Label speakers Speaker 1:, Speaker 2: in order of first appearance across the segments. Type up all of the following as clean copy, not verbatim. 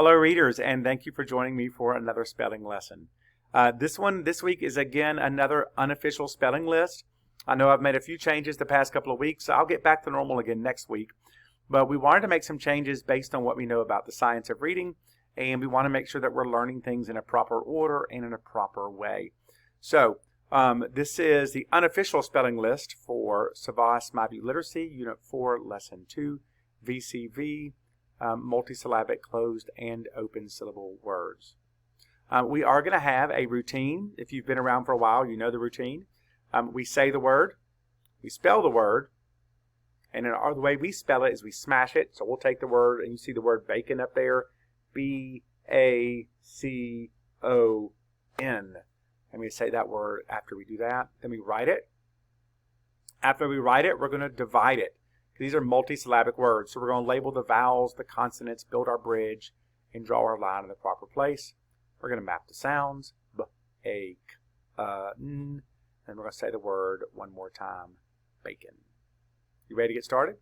Speaker 1: Hello readers, and thank you for joining me for another spelling lesson. This week is again another unofficial spelling list. I know I've made a few changes the past couple of weeks, so I'll get back to normal again next week. But we wanted to make some changes based on what we know about the science of reading, and we want to make sure that we're learning things in a proper order and in a proper way. So this is the unofficial spelling list for SAVVAS MyView Literacy Unit 4, Lesson 2, VCV. Multisyllabic closed and open syllable words. We are going to have a routine. If you've been around for a while, you know the routine. We say the word, we spell the word, and the way we spell it is we smash it. So we'll take the word, and you see the word bacon up there, B-A-C-O-N. And we say that word after we do that. Then we write it. After we write it, we're going to divide it. These are multisyllabic words, so we're going to label the vowels, the consonants, build our bridge, and draw our line in the proper place. We're going to map the sounds, b, a, k, n, and we're going to say the word one more time, bacon. You ready to get started?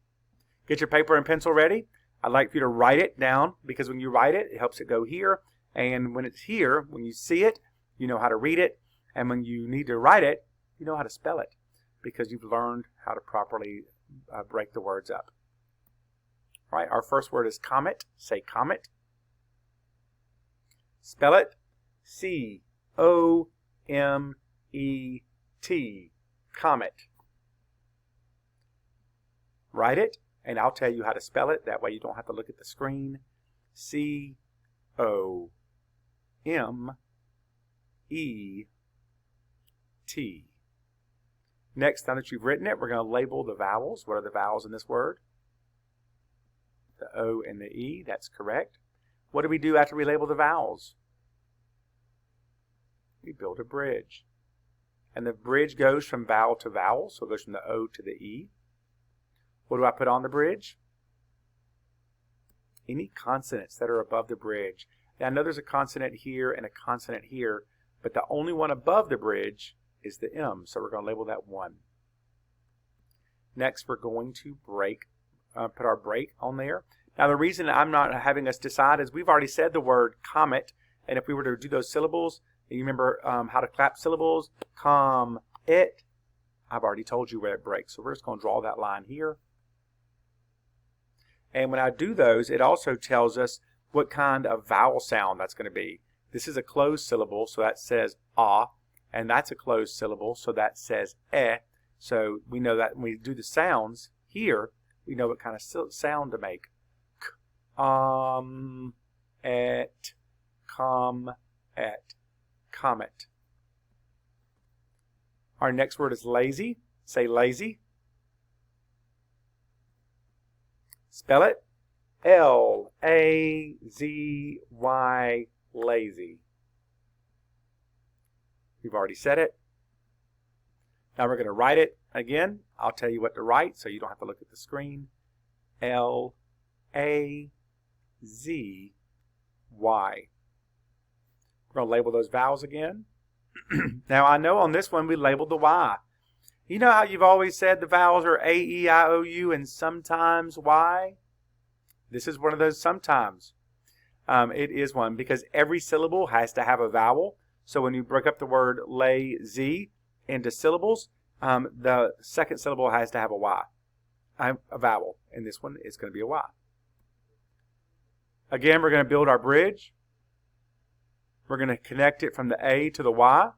Speaker 1: Get your paper and pencil ready. I'd like for you to write it down, because when you write it, it helps it go here, and when it's here, when you see it, you know how to read it, and when you need to write it, you know how to spell it, because you've learned how to properly break the words up. All right, our first word is comet. Say comet. Spell it C-O-M-E-T. Comet. Write it, and I'll tell you how to spell it. That way you don't have to look at the screen. C-O-M-E-T. Next, now that you've written it, we're going to label the vowels. What are the vowels in this word? The O and the E, that's correct. What do we do after we label the vowels? We build a bridge. And the bridge goes from vowel to vowel, so it goes from the O to the E. What do I put on the bridge? Any consonants that are above the bridge. Now, I know there's a consonant here and a consonant here, but the only one above the bridge is the M, so we're going to label that 1. Next, we're going to put our break on there. Now, the reason I'm not having us decide is we've already said the word comet, and if we were to do those syllables, you remember how to clap syllables? Com-it. I've already told you where it breaks, so we're just going to draw that line here. And when I do those, it also tells us what kind of vowel sound that's going to be. This is a closed syllable, so that says ah. And that's a closed syllable, so that says eh. So we know that when we do the sounds here, we know what kind of sound to make. Et, com, et, comet. Our next word is lazy. Say lazy. Spell it. L-A-Z-Y, lazy. We've already said it. Now we're going to write it again. I'll tell you what to write so you don't have to look at the screen. L-A-Z-Y. We're going to label those vowels again. Now I know on this one we labeled the Y. You know how you've always said the vowels are A, E, I, O, U and sometimes Y? This is one of those sometimes. It is one because every syllable has to have a vowel. So when you break up the word lazy into syllables, the second syllable has to have a Y, a vowel. And this one is going to be a Y. Again, we're going to build our bridge. We're going to connect it from the A to the Y.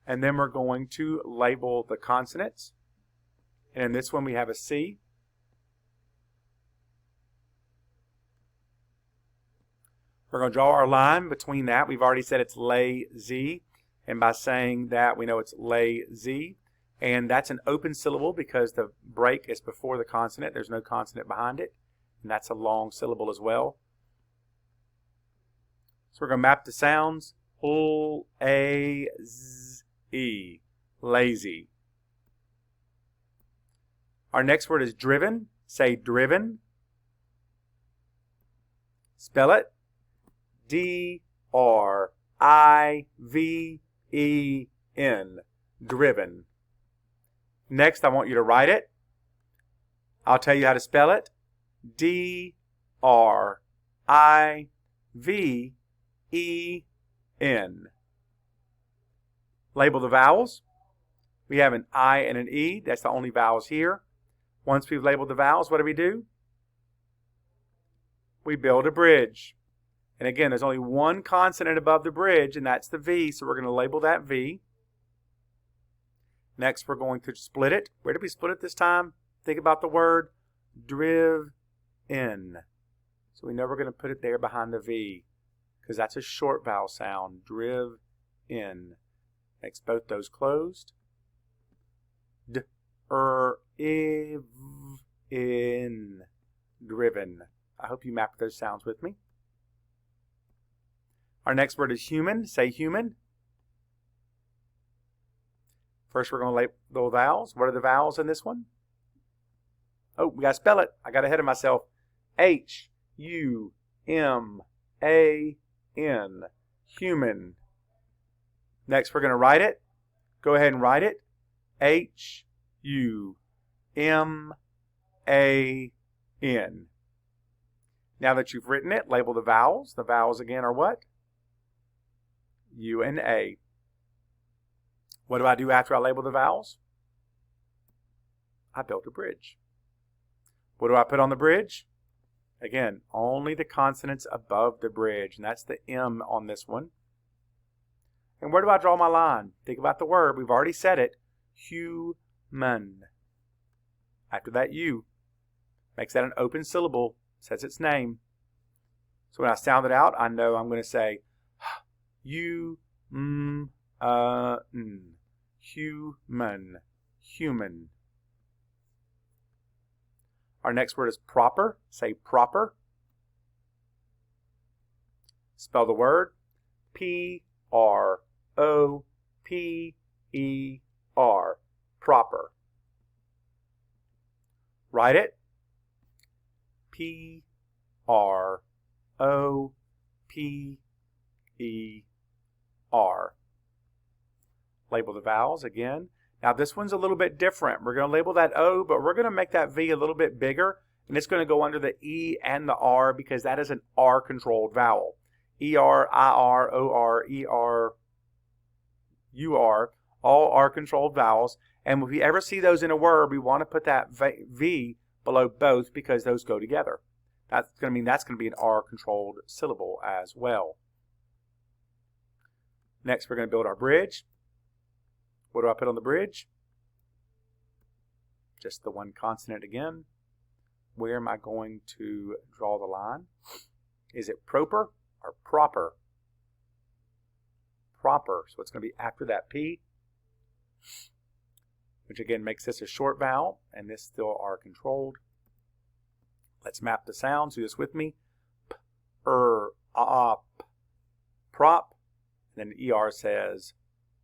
Speaker 1: And then we're going to label the consonants. And in this one we have a C. We're going to draw our line between that. We've already said it's lazy, and by saying that we know it's lazy, and that's an open syllable because the break is before the consonant. There's no consonant behind it, and that's a long syllable as well. So we're going to map the sounds. L-A-Z-E, lazy. Our next word is driven. Say driven. Spell it. D-R-I-V-E-N. Driven. Next, I want you to write it. I'll tell you how to spell it. D-R-I-V-E-N. Label the vowels. We have an I and an E. That's the only vowels here. Once we've labeled the vowels, what do? We build a bridge. And again, there's only one consonant above the bridge, and that's the V, so we're going to label that V. Next, we're going to split it. Where did we split it this time? Think about the word driven. So we know we're going to put it there behind the V, because that's a short vowel sound, driven. Next, both those closed. D-R-I-V-N. Driven. I hope you mapped those sounds with me. Our next word is human. Say human. First, we're going to label vowels. What are the vowels in this one? Oh, we got to spell it. I got ahead of myself. H-U-M-A-N. Human. Next, we're going to write it. Go ahead and write it. H-U-M-A-N. Now that you've written it, label the vowels. The vowels again are what? U and A. What do I do after I label the vowels? I built a bridge. What do I put on the bridge? Again, only the consonants above the bridge, and that's the M on this one. And where do I draw my line? Think about the word. We've already said it. Human. After that U. Makes that an open syllable. Says its name. So when I sound it out, I know I'm going to say human. Human. Our next word is proper. Say proper. Spell the word. P-R-O-P-E-R. Proper. Write it. P-R-O-P-E-R. Label the vowels again. Now this one's a little bit different. We're going to label that O, but we're going to make that V a little bit bigger, and it's going to go under the E and the R because that is an R-controlled vowel. E-R, I-R, O-R, E-R, U-R, all R-controlled vowels. And if we ever see those in a word, we want to put that V below both because those go together. That's going to mean that's going to be an R-controlled syllable as well. Next, we're going to build our bridge. What do I put on the bridge? Just the one consonant again. Where am I going to draw the line? Is it proper or proper? Proper. So it's going to be after that P, which again makes this a short vowel, and this still R controlled. Let's map the sounds. Do this with me. P, p, prop. And then the ER says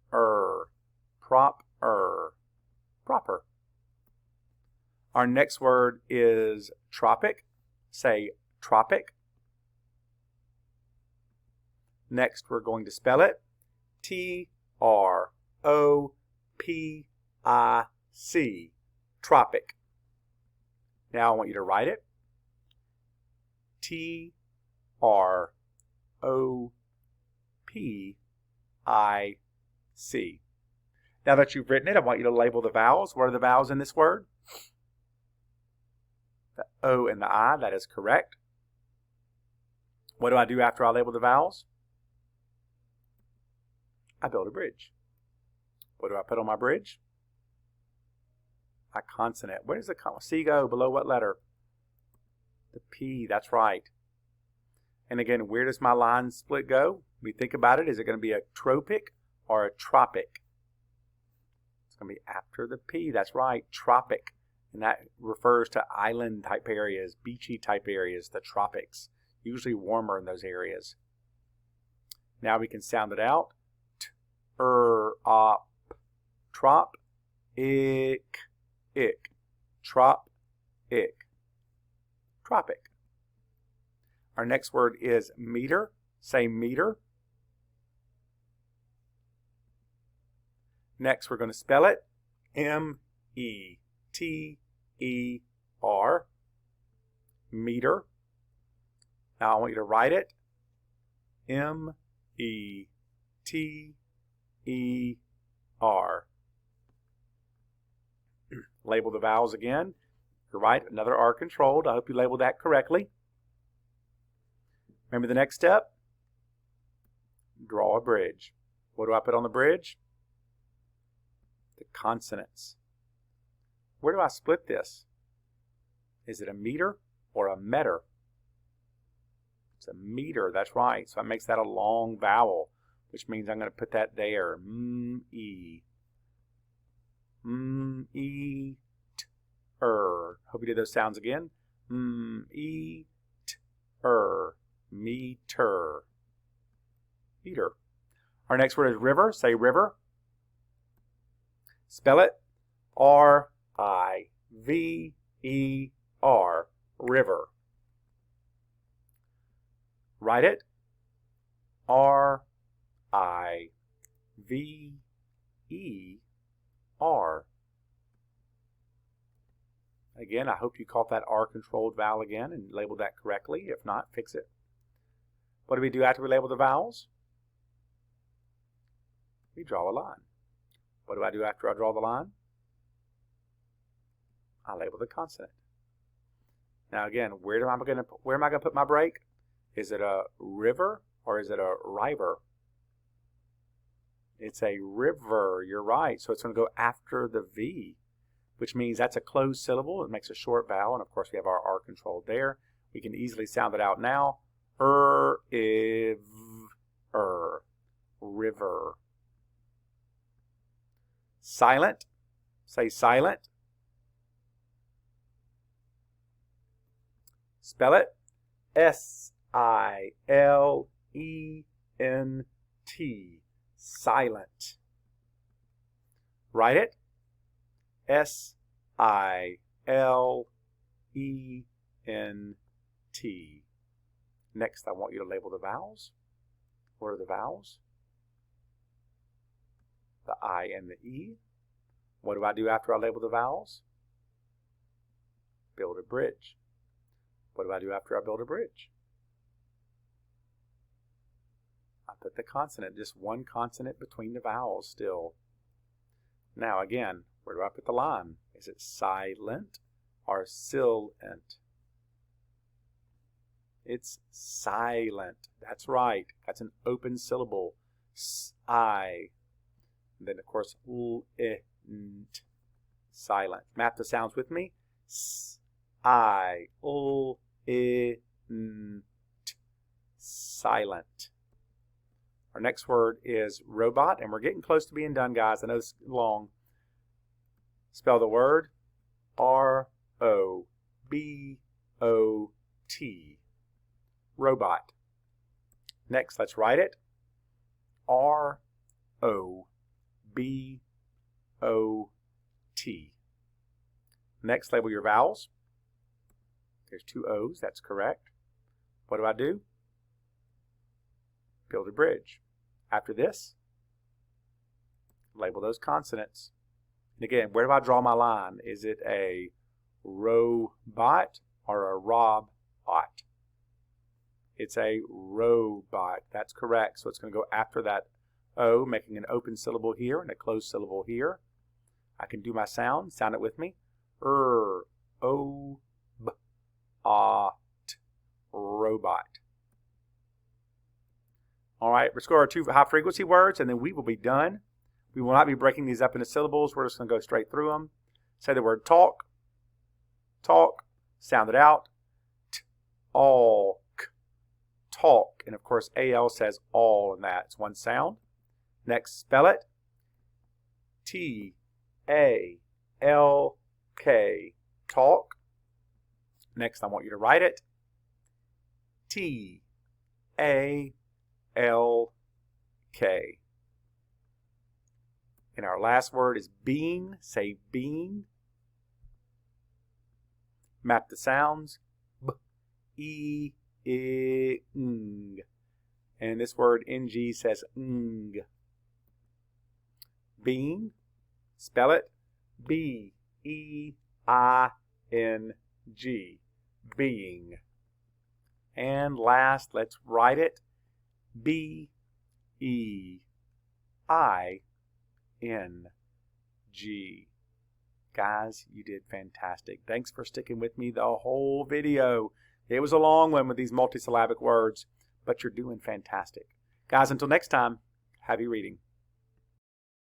Speaker 1: prop, proper. Our next word is tropic. Say tropic. Next, we're going to spell it. T-R-O-P-I-C. Tropic. Now I want you to write it. T-R-O-P-I-C. Now that you've written it, I want you to label the vowels. What are the vowels in this word? The O and the I. That is correct. What do I do after I label the vowels? I build a bridge. What do I put on my bridge? My consonant. Where does the C go? Below what letter? The P. That's right. And again, where does my line split go? We think about it. Is it going to be a tropic or a tropic? It's going to be after the P. That's right. Tropic. And that refers to island type areas, beachy type areas, the tropics. Usually warmer in those areas. Now we can sound it out. Trop, ick, trop, ick, tropic. Our next word is meter. Say meter. Next, we're going to spell it. M-E-T-E-R. meter. Now I want you to write it. M-E-T-E-R. Label the vowels again. You're right, another R controlled. I hope you labeled that correctly. Remember the next step? Draw a bridge. What do I put on the bridge? The consonants. Where do I split this? Is it a meter or a meter? It's a meter, that's right. So it makes that a long vowel, which means I'm going to put that there. M-E. M-E-T-er. Hope you did those sounds again. M-E-T-er. Meter. Meter. Our next word is river. Say river. Spell it. R-I-V-E-R. River. Write it. R-I-V-E-R. Again, I hope you caught that R-controlled vowel again and labeled that correctly. If not, fix it. What do we do after we label the vowels? We draw a line. What do I do after I draw the line? I label the consonant. Now again, where am I going to put my break? Is it a river or is it a river? It's a river. You're right. So it's going to go after the V, which means that's a closed syllable. It makes a short vowel, and of course we have our R controlled there. We can easily sound it out now. River. Silent. Say silent. Spell it. S-I-L-E-N-T. Silent. Write it. S-I-L-E-N-T. Next, I want you to label the vowels. What are the vowels? The I and the E. What do I do after I label the vowels? Build a bridge. What do I do after I build a bridge? I put the consonant, just one consonant between the vowels still. Now again, where do I put the line? Is it silent or silent? It's silent. That's right. That's an open syllable. S-I. And then, of course, l-i-n-t. Silent. Map the sounds with me. S-I. L-I-n-t. Silent. Our next word is robot, and we're getting close to being done, guys. I know it's long. Spell the word. R-O-B-O-T. Robot. Next, let's write it. R-O-B-O-T. Next, label your vowels. There's two O's, that's correct. What do I do? Build a bridge. After this, label those consonants. And again, where do I draw my line? Is it a robot or a robbot? It's a robot. That's correct. So it's going to go after that O, making an open syllable here and a closed syllable here. I can do my sound. Sound it with me. O-B-A-T. Robot. All right, let's go our two high frequency words, and then we will be done. We will not be breaking these up into syllables. We're just going to go straight through them. Say the word talk. Talk. Sound it out. Talk. Talk. And of course, AL says all in that. It's one sound. Next, spell it. T-A-L-K. Talk. Next, I want you to write it. T-A-L-K. And our last word is being. Say being. Map the sounds. B-E-I-N-G. And this word ng says ng. Being. Spell it. B-E-I-N-G. being. And last, let's write it. B-E-I-N-G. Guys, you did fantastic. Thanks for sticking with me the whole video. It was a long one with these multisyllabic words, but you're doing fantastic. Guys, until next time, happy reading.